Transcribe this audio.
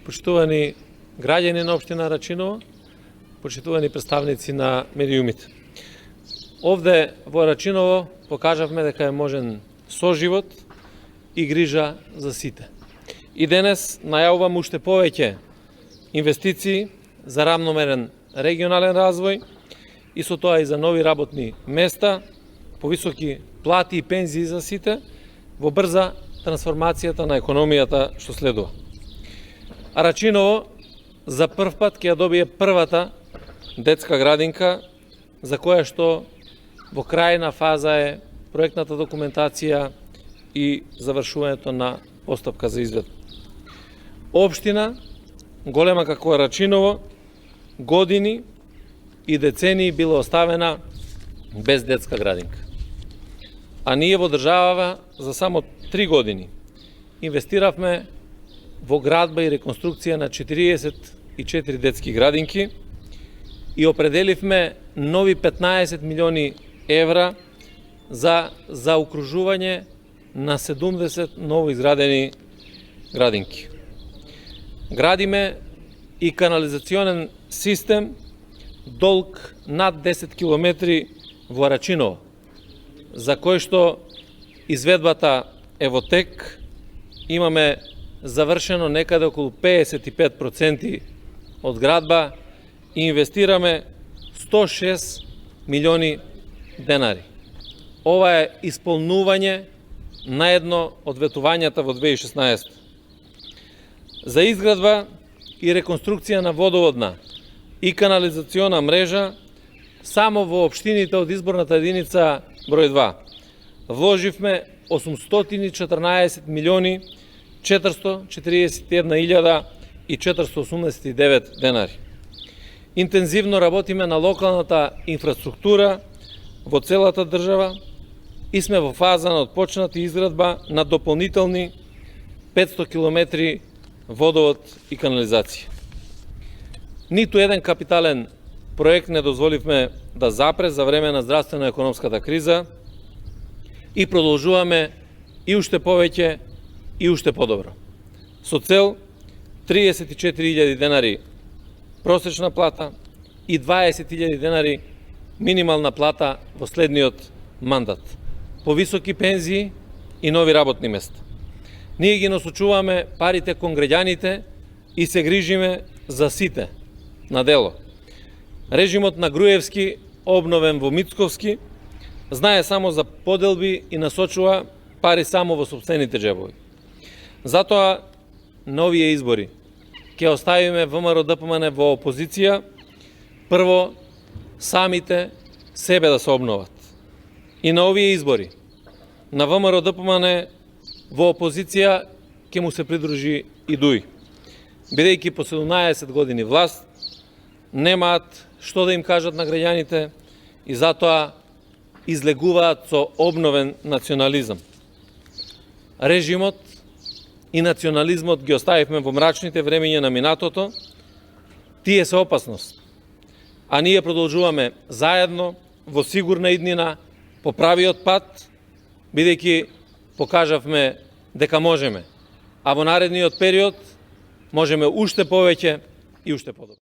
почитувани граѓани на општина Рачиново, почитувани представници на медиумите. Овде во Рачиново покажавме дека е можен соживот и грижа за сите. И денес најавувам уште повеќе инвестиции за рамномерен регионален развој и со тоа и за нови работни места, повисоки плати и пензии за сите, во брза трансформацијата на економијата што следува. А Рачиново за прв пат ќе ја добие првата детска градинка, за која што во крајна фаза е проектната документација и завршувањето на постапка за изведба. Општина голема како Рачиново години и децении била оставена без детска градинка. А ние во државава за само 3 години инвестиравме во градба и реконструкција на 44 детски градинки и определивме нови 15 милиони евра за заокружување на 70 ново изградени градинки. Градиме и канализационен систем долг над 10 километри во Рачиново, за кој што изведбата е во тек. Имаме завршено некаде околу 55% од градба и инвестираме 106 милиони денари. Ова е исполнување на едно од ветувањата во 2016. За изградба и реконструкција на водоводна и канализациона мрежа само во општините од изборната единица број 2 вложивме 814 милиони 441.489 денари. Интензивно работиме на локалната инфраструктура во целата држава и сме во фаза на отпочната изградба на дополнителни 500 километри водовод и канализација. Ниту еден капитален проект не дозволивме да запре за време на здравствено-економската криза и продолжуваме и уште повеќе и уште подобро. Со цел 34.000 денари просечна плата и 20.000 денари минимална плата во следниот мандат. Повисоки пензии и нови работни места. Ние ги насочуваме парите кон граѓаните и се грижиме за сите на дело. Режимот на Груевски, обновен во Мицковски, знае само за поделби и насочува пари само во сопствените џебови. Затоа на овие избори ќе оставиме ВМРО-ДПМН во опозиција, прво самите себе да се обноват. И на овие избори на ВМРО-ДПМН во опозиција ќе му се придружи и ДУИ. Бидејќи по 17 години власт немаат што да им кажат на граѓаните и затоа излегуваат со обновен национализам. Режимот и национализмот ги оставивме во мрачните времиња на минатото, тие се опасност. А ние продолжуваме заедно во сигурна иднина по правиот пат, бидејќи покажавме дека можеме, а во наредниот период можеме уште повеќе и уште подобро.